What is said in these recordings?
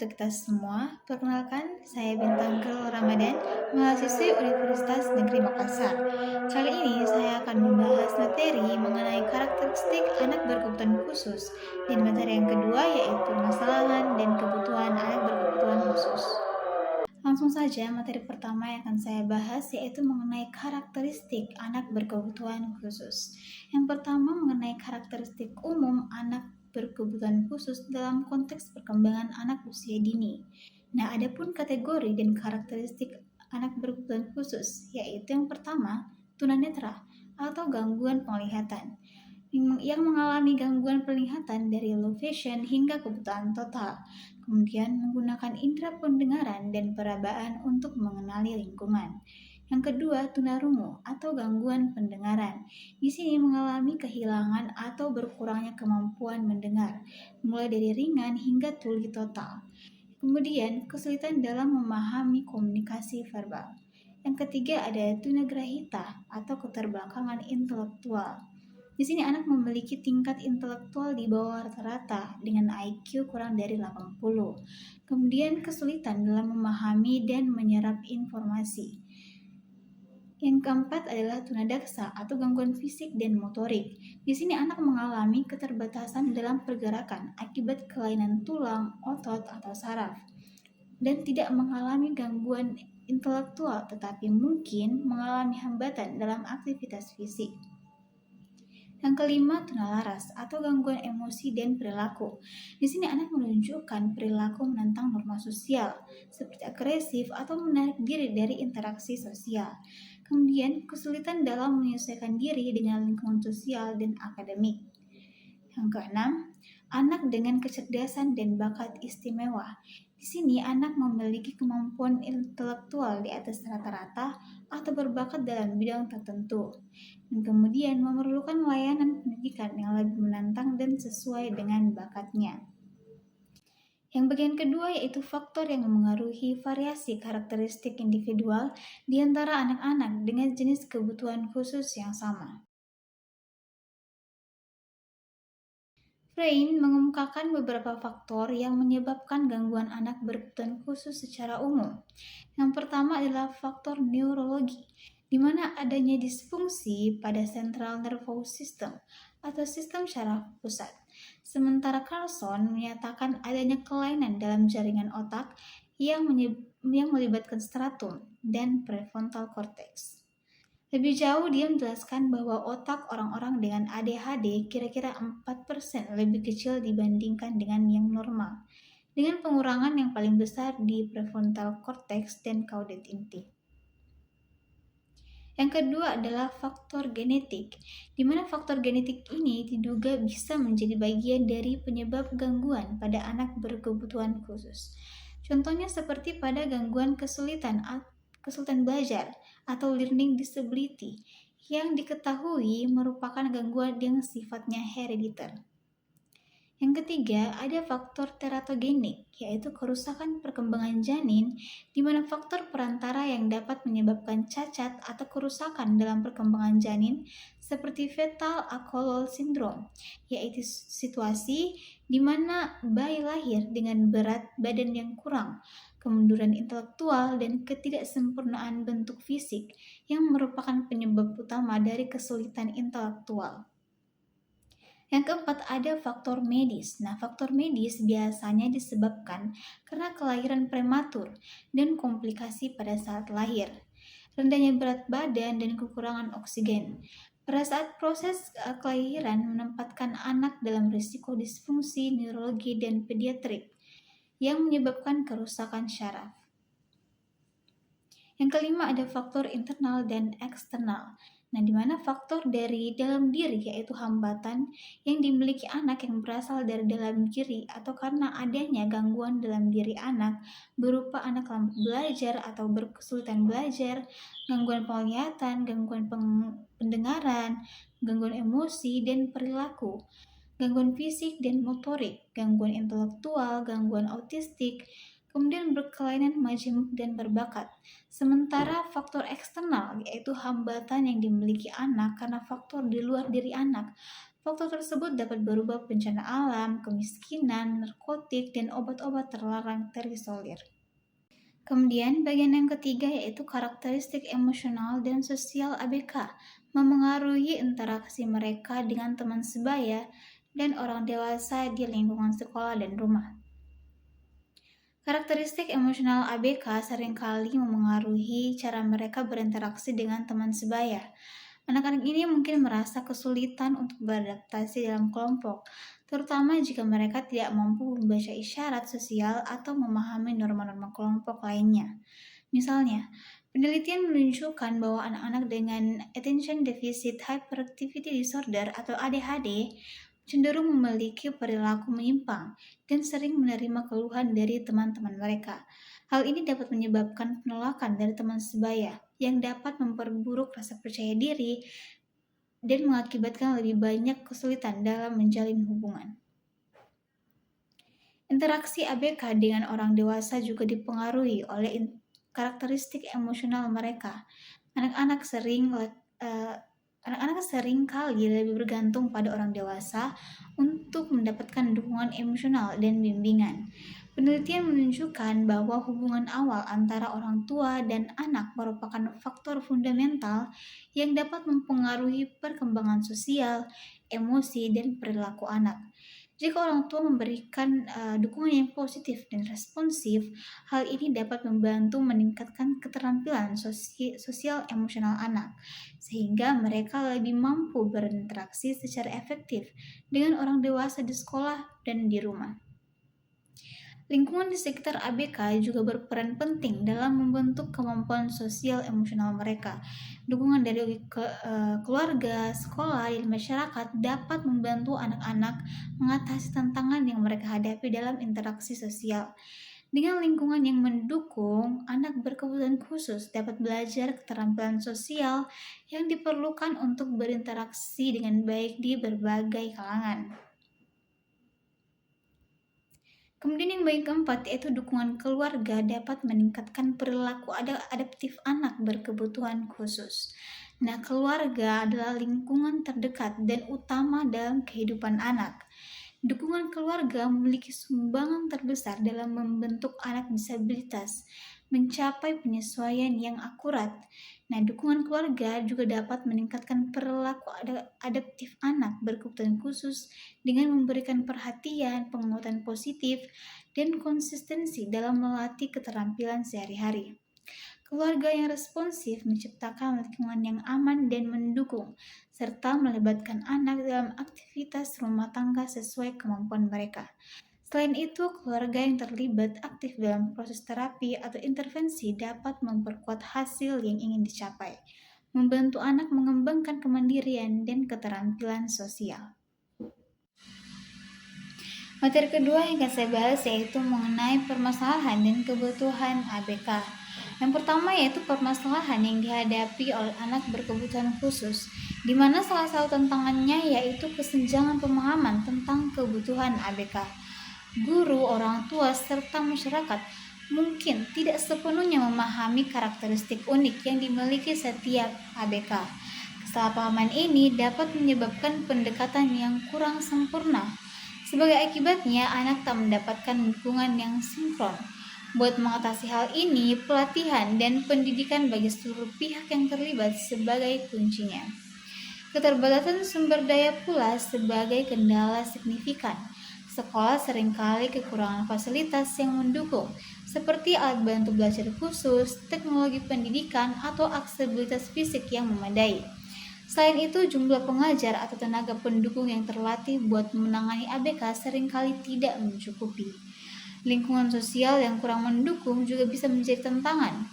untuk kita semua. Perkenalkan, saya Bintang Kerul Ramadan, mahasiswi Universitas Negeri Makassar. Kali ini saya akan membahas materi mengenai karakteristik anak berkebutuhan khusus. Dan materi yang kedua yaitu permasalahan dan kebutuhan anak berkebutuhan khusus. Langsung saja, materi pertama yang akan saya bahas yaitu mengenai karakteristik anak berkebutuhan khusus. Yang pertama mengenai karakteristik umum anak berkebutuhan khusus dalam konteks perkembangan anak usia dini. Nah, adapun kategori dan karakteristik anak berkebutuhan khusus yaitu yang pertama, tunanetra atau gangguan penglihatan yang mengalami gangguan penglihatan dari low vision hingga kebutaan total, kemudian menggunakan indera pendengaran dan perabaan untuk mengenali lingkungan. Yang kedua, tunarungu atau gangguan pendengaran. Di sini mengalami kehilangan atau berkurangnya kemampuan mendengar, mulai dari ringan hingga tuli total. Kemudian, kesulitan dalam memahami komunikasi verbal. Yang ketiga ada tunagrahita atau keterbelakangan intelektual. Di sini anak memiliki tingkat intelektual di bawah rata-rata dengan IQ kurang dari 80. Kemudian kesulitan dalam memahami dan menyerap informasi. Yang keempat adalah tunadaksa atau gangguan fisik dan motorik. Di sini anak mengalami keterbatasan dalam pergerakan akibat kelainan tulang, otot, atau saraf dan tidak mengalami gangguan intelektual tetapi mungkin mengalami hambatan dalam aktivitas fisik. Yang kelima, tunalaras atau gangguan emosi dan perilaku. Di sini anak menunjukkan perilaku menentang norma sosial, seperti agresif atau menarik diri dari interaksi sosial. Kemudian, kesulitan dalam menyesuaikan diri dengan lingkungan sosial dan akademik. Yang keenam, anak dengan kecerdasan dan bakat istimewa. Di sini anak memiliki kemampuan intelektual di atas rata-rata atau berbakat dalam bidang tertentu, dan kemudian memerlukan layanan pendidikan yang lebih menantang dan sesuai dengan bakatnya. Yang bagian kedua yaitu faktor yang mengaruhi variasi karakteristik individual di antara anak-anak dengan jenis kebutuhan khusus yang sama. Frain mengemukakan beberapa faktor yang menyebabkan gangguan anak berkebutuhan khusus secara umum. Yang pertama adalah faktor neurologi, di mana adanya disfungsi pada central nervous system atau sistem syaraf pusat. Sementara Carlson menyatakan adanya kelainan dalam jaringan otak yang melibatkan stratum dan prefrontal cortex. Lebih jauh, dia menjelaskan bahwa otak orang-orang dengan ADHD kira-kira 4% lebih kecil dibandingkan dengan yang normal, dengan pengurangan yang paling besar di prefrontal cortex dan caudate inti. Yang kedua adalah faktor genetik, di mana faktor genetik ini diduga bisa menjadi bagian dari penyebab gangguan pada anak berkebutuhan khusus. Contohnya seperti pada gangguan kesulitan belajar atau learning disability yang diketahui merupakan gangguan yang sifatnya herediter. Yang ketiga, ada faktor teratogenik, yaitu kerusakan perkembangan janin, di mana faktor perantara yang dapat menyebabkan cacat atau kerusakan dalam perkembangan janin, seperti fetal alcohol syndrome, yaitu situasi di mana bayi lahir dengan berat badan yang kurang, kemunduran intelektual, dan ketidaksempurnaan bentuk fisik yang merupakan penyebab utama dari kesulitan intelektual. Yang keempat ada faktor medis. Nah, faktor medis biasanya disebabkan karena kelahiran prematur dan komplikasi pada saat lahir, rendahnya berat badan dan kekurangan oksigen. Pada saat proses kelahiran menempatkan anak dalam risiko disfungsi neurologi dan pediatrik yang menyebabkan kerusakan syaraf. Yang kelima ada faktor internal dan eksternal. Nah, di mana faktor dari dalam diri yaitu hambatan yang dimiliki anak yang berasal dari dalam diri atau karena adanya gangguan dalam diri anak berupa anak lambat belajar atau berkesulitan belajar, gangguan penglihatan, gangguan pendengaran, gangguan emosi dan perilaku, gangguan fisik dan motorik, gangguan intelektual, gangguan autistik, kemudian berkelainan majemuk dan berbakat. Sementara faktor eksternal yaitu hambatan yang dimiliki anak karena faktor di luar diri anak Faktor tersebut dapat berupa bencana alam, kemiskinan, narkotik, dan obat-obat terlarang terisolir. Kemudian bagian yang ketiga yaitu karakteristik emosional dan sosial ABK memengaruhi interaksi mereka dengan teman sebaya dan orang dewasa di lingkungan sekolah dan rumah. Karakteristik emosional ABK seringkali memengaruhi cara mereka berinteraksi dengan teman sebaya. Anak-anak ini mungkin merasa kesulitan untuk beradaptasi dalam kelompok, terutama jika mereka tidak mampu membaca isyarat sosial atau memahami norma-norma kelompok lainnya. Misalnya, penelitian menunjukkan bahwa anak-anak dengan Attention Deficit Hyperactivity Disorder atau ADHD cenderung memiliki perilaku menyimpang dan sering menerima keluhan dari teman-teman mereka. Hal ini dapat menyebabkan penolakan dari teman sebaya yang dapat memperburuk rasa percaya diri dan mengakibatkan lebih banyak kesulitan dalam menjalin hubungan. Interaksi ABK dengan orang dewasa juga dipengaruhi oleh karakteristik emosional mereka. Anak-anak sering kali lebih bergantung pada orang dewasa untuk mendapatkan dukungan emosional dan bimbingan. Penelitian menunjukkan bahwa hubungan awal antara orang tua dan anak merupakan faktor fundamental yang dapat mempengaruhi perkembangan sosial, emosi, dan perilaku anak. Jika orang tua memberikan dukungan yang positif dan responsif, hal ini dapat membantu meningkatkan keterampilan sosial emosional anak, sehingga mereka lebih mampu berinteraksi secara efektif dengan orang dewasa di sekolah dan di rumah. Lingkungan di sekitar ABK juga berperan penting dalam membentuk kemampuan sosial emosional mereka. Dukungan dari keluarga, sekolah, dan masyarakat dapat membantu anak-anak mengatasi tantangan yang mereka hadapi dalam interaksi sosial. Dengan lingkungan yang mendukung, anak berkebutuhan khusus dapat belajar keterampilan sosial yang diperlukan untuk berinteraksi dengan baik di berbagai kalangan. Kemudian yang baik keempat yaitu dukungan keluarga dapat meningkatkan perilaku adaptif anak berkebutuhan khusus. Nah, keluarga adalah lingkungan terdekat dan utama dalam kehidupan anak. Dukungan keluarga memiliki sumbangan terbesar dalam membentuk anak disabilitas mencapai penyesuaian yang akurat. Nah, dukungan keluarga juga dapat meningkatkan perilaku adaptif anak berkebutuhan khusus dengan memberikan perhatian, penguatan positif, dan konsistensi dalam melatih keterampilan sehari-hari. Keluarga yang responsif menciptakan lingkungan yang aman dan mendukung, serta melibatkan anak dalam aktivitas rumah tangga sesuai kemampuan mereka. Selain itu, keluarga yang terlibat aktif dalam proses terapi atau intervensi dapat memperkuat hasil yang ingin dicapai, membantu anak mengembangkan kemandirian dan keterampilan sosial. Materi kedua yang akan saya bahas yaitu mengenai permasalahan dan kebutuhan ABK. Yang pertama yaitu permasalahan yang dihadapi oleh anak berkebutuhan khusus, di mana salah satu tantangannya yaitu kesenjangan pemahaman tentang kebutuhan ABK. Guru, orang tua, serta masyarakat mungkin tidak sepenuhnya memahami karakteristik unik yang dimiliki setiap ABK. Kesalahpahaman ini dapat menyebabkan pendekatan yang kurang sempurna. Sebagai akibatnya, anak tak mendapatkan dukungan yang sinkron. Buat mengatasi hal ini, pelatihan dan pendidikan bagi seluruh pihak yang terlibat sebagai kuncinya. Keterbatasan sumber daya pula sebagai kendala signifikan. Sekolah seringkali kekurangan fasilitas yang mendukung, seperti alat bantu belajar khusus, teknologi pendidikan, atau aksesibilitas fisik yang memadai. Selain itu, jumlah pengajar atau tenaga pendukung yang terlatih buat menangani ABK seringkali tidak mencukupi. Lingkungan sosial yang kurang mendukung juga bisa menjadi tantangan.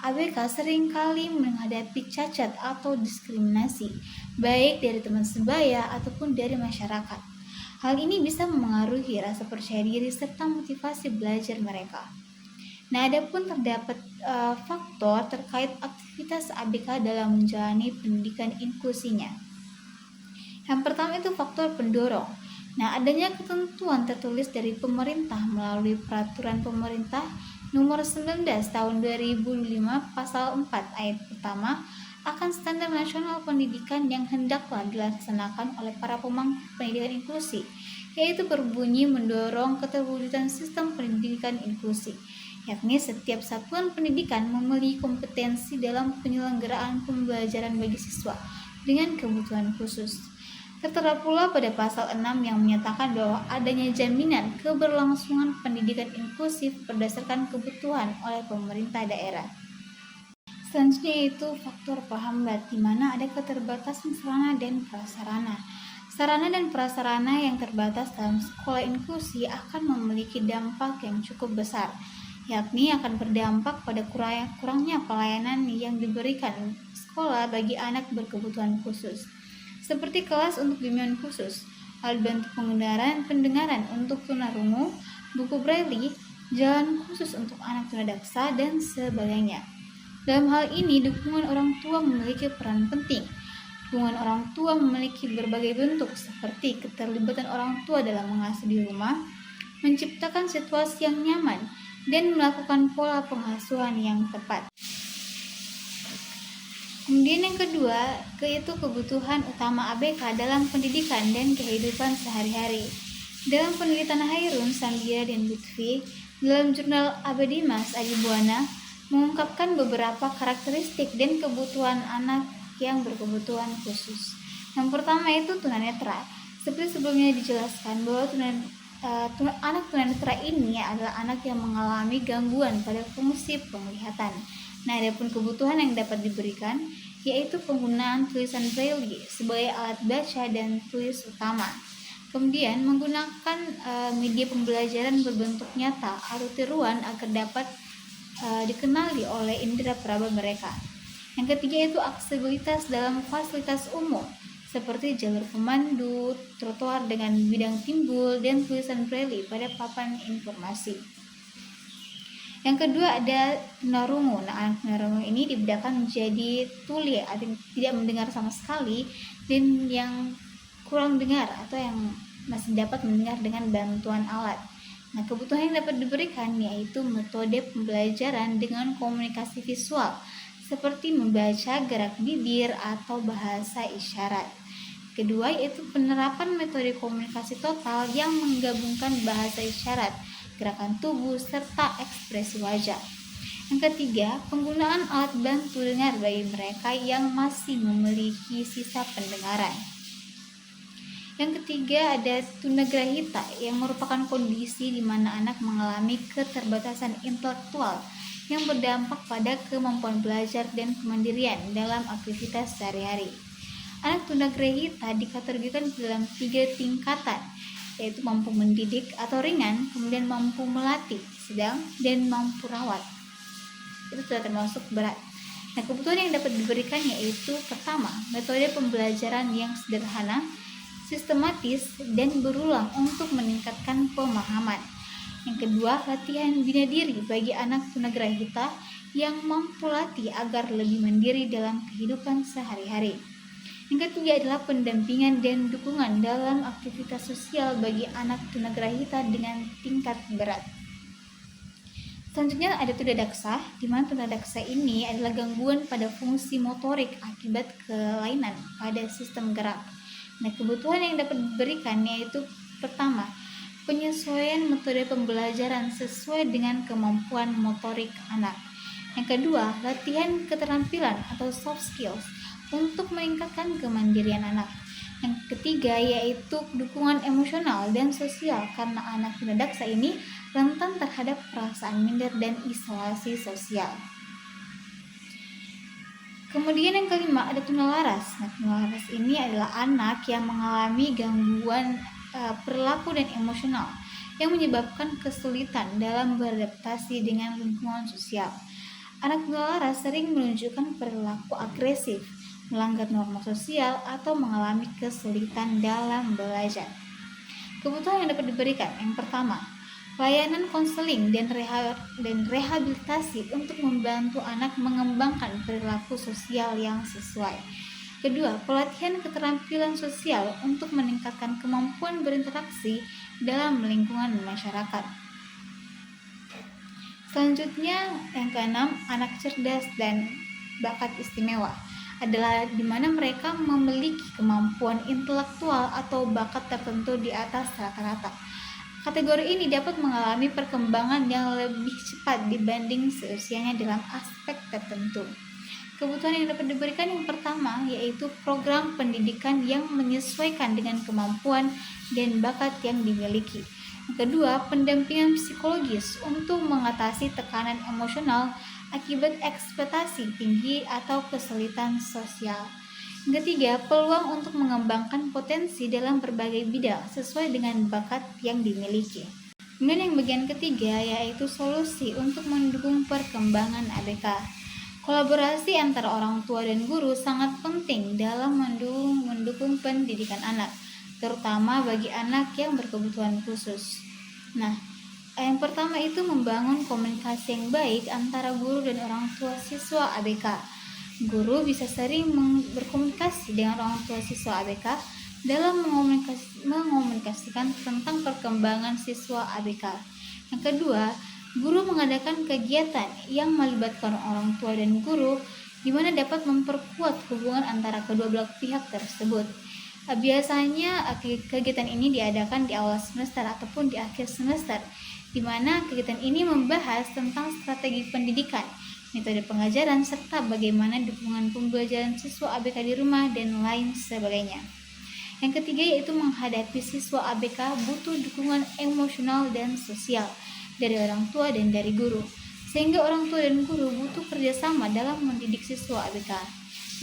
ABK seringkali menghadapi cacat atau diskriminasi, baik dari teman sebaya ataupun dari masyarakat. Hal ini bisa memengaruhi rasa percaya diri serta motivasi belajar mereka. Nah, adapun terdapat faktor terkait aktivitas ABK dalam menjalani pendidikan inklusinya. Yang pertama itu faktor pendorong. Nah, adanya ketentuan tertulis dari pemerintah melalui peraturan pemerintah nomor 19 tahun 2005 pasal 4 ayat pertama akan standar nasional pendidikan yang hendaklah dilaksanakan oleh para pemangku pendidikan inklusi, yaitu berbunyi mendorong keterwujudan sistem pendidikan inklusi, yakni setiap satuan pendidikan memiliki kompetensi dalam penyelenggaraan pembelajaran bagi siswa dengan kebutuhan khusus. Tertera pula pada pasal 6 yang menyatakan bahwa adanya jaminan keberlangsungan pendidikan inklusif berdasarkan kebutuhan oleh pemerintah daerah. Selanjutnya yaitu faktor penghambat, di mana ada keterbatasan sarana dan prasarana. Sarana dan prasarana yang terbatas dalam sekolah inklusi akan memiliki dampak yang cukup besar, yakni akan berdampak pada kurangnya pelayanan yang diberikan sekolah bagi anak berkebutuhan khusus, seperti kelas untuk bimbingan khusus, alat bantu pendengaran untuk tunarungu, buku braille, jalan khusus untuk anak tunadaksa, dan sebagainya. Dalam hal ini, dukungan orang tua memiliki peran penting. Dukungan orang tua memiliki berbagai bentuk, seperti keterlibatan orang tua dalam mengasuh di rumah, menciptakan situasi yang nyaman, dan melakukan pola pengasuhan yang tepat. Kemudian yang kedua, yaitu kebutuhan utama ABK dalam pendidikan dan kehidupan sehari-hari. Dalam penelitian Hairun, Sandia, dan Lutfi, dalam jurnal Abadimas Adibuana, mengungkapkan beberapa karakteristik dan kebutuhan anak yang berkebutuhan khusus. Yang pertama itu tunanetra. Seperti sebelumnya dijelaskan bahwa anak tunanetra ini adalah anak yang mengalami gangguan pada fungsi penglihatan. Nah, adapun kebutuhan yang dapat diberikan yaitu penggunaan tulisan braille sebagai alat baca dan tulis utama. Kemudian menggunakan media pembelajaran berbentuk nyata atau tiruan agar dapat dikenali oleh indera peraba mereka. Yang ketiga itu aksesibilitas dalam fasilitas umum seperti jalur pemandu, trotoar dengan bidang timbul, dan tulisan braille pada papan informasi. Yang kedua ada tunarungu. Nah, anak tunarungu ini dibedakan menjadi tuli atau tidak mendengar sama sekali, dan yang kurang dengar atau yang masih dapat mendengar dengan bantuan alat. Nah, kebutuhan yang dapat diberikan yaitu metode pembelajaran dengan komunikasi visual, seperti membaca gerak bibir atau bahasa isyarat. Kedua yaitu penerapan metode komunikasi total yang menggabungkan bahasa isyarat, gerakan tubuh, serta ekspresi wajah. Yang ketiga, penggunaan alat bantu dengar bagi mereka yang masih memiliki sisa pendengaran. Yang ketiga ada tunagrahita, yang merupakan kondisi di mana anak mengalami keterbatasan intelektual yang berdampak pada kemampuan belajar dan kemandirian dalam aktivitas sehari-hari. Anak tunagrahita dikategorikan dalam 3 tingkatan, yaitu mampu mendidik atau ringan, kemudian mampu melatih sedang, dan mampu rawat. Itu sudah termasuk berat. Nah, kebutuhan yang dapat diberikan yaitu pertama, metode pembelajaran yang sederhana, sistematis, dan berulang untuk meningkatkan pemahaman. Yang kedua, latihan bina diri bagi anak tunagrahita yang mampu latih agar lebih mandiri dalam kehidupan sehari-hari. Yang ketiga adalah pendampingan dan dukungan dalam aktivitas sosial bagi anak tunagrahita dengan tingkat berat. Selanjutnya ada tunadaksa, di mana tunadaksa ini adalah gangguan pada fungsi motorik akibat kelainan pada sistem gerak. Nah, kebutuhan yang dapat diberikan yaitu pertama, penyesuaian metode pembelajaran sesuai dengan kemampuan motorik anak. Yang kedua, latihan keterampilan atau soft skills untuk meningkatkan kemandirian anak. Yang ketiga yaitu dukungan emosional dan sosial, karena anak tunadaksa ini rentan terhadap perasaan minder dan isolasi sosial. Kemudian yang kelima ada tunalaras. Nah, tunalaras ini adalah anak yang mengalami gangguan perilaku dan emosional yang menyebabkan kesulitan dalam beradaptasi dengan lingkungan sosial. Anak tunalaras sering menunjukkan perilaku agresif, melanggar norma sosial, atau mengalami kesulitan dalam belajar. Kebutuhan yang dapat diberikan yang pertama, layanan konseling dan rehabilitasi untuk membantu anak mengembangkan perilaku sosial yang sesuai. Kedua, pelatihan keterampilan sosial untuk meningkatkan kemampuan berinteraksi dalam lingkungan masyarakat. Selanjutnya yang keenam, anak cerdas dan bakat istimewa. adalah di mana mereka memiliki kemampuan intelektual atau bakat tertentu di atas rata-rata. Kategori ini dapat mengalami perkembangan yang lebih cepat dibanding seusianya dalam aspek tertentu. Kebutuhan yang dapat diberikan yang pertama yaitu program pendidikan yang menyesuaikan dengan kemampuan dan bakat yang dimiliki. Yang kedua, pendampingan psikologis untuk mengatasi tekanan emosional akibat ekspektasi tinggi atau kesulitan sosial. Yang ketiga, peluang untuk mengembangkan potensi dalam berbagai bidang sesuai dengan bakat yang dimiliki. Kemudian yang bagian ketiga yaitu solusi untuk mendukung perkembangan ABK. Kolaborasi antara orang tua dan guru sangat penting dalam mendukung pendidikan anak, terutama bagi anak yang berkebutuhan khusus. Nah, yang pertama itu membangun komunikasi yang baik antara guru dan orang tua siswa ABK. Guru bisa sering berkomunikasi dengan orang tua siswa ABK dalam mengomunikasikan tentang perkembangan siswa ABK. Yang kedua, guru mengadakan kegiatan yang melibatkan orang tua dan guru di mana dapat memperkuat hubungan antara kedua belah pihak tersebut. Biasanya kegiatan ini diadakan di awal semester ataupun di akhir semester, di mana kegiatan ini membahas tentang strategi pendidikan, metode pengajaran, serta bagaimana dukungan pembelajaran siswa ABK di rumah dan lain sebagainya. Yang ketiga yaitu menghadapi siswa ABK butuh dukungan emosional dan sosial dari orang tua dan dari guru, sehingga orang tua dan guru butuh kerjasama dalam mendidik siswa ABK.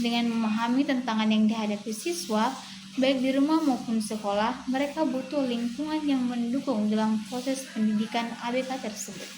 Dengan memahami tantangan yang dihadapi siswa, baik di rumah maupun sekolah, mereka butuh lingkungan yang mendukung dalam proses pendidikan ABK tersebut.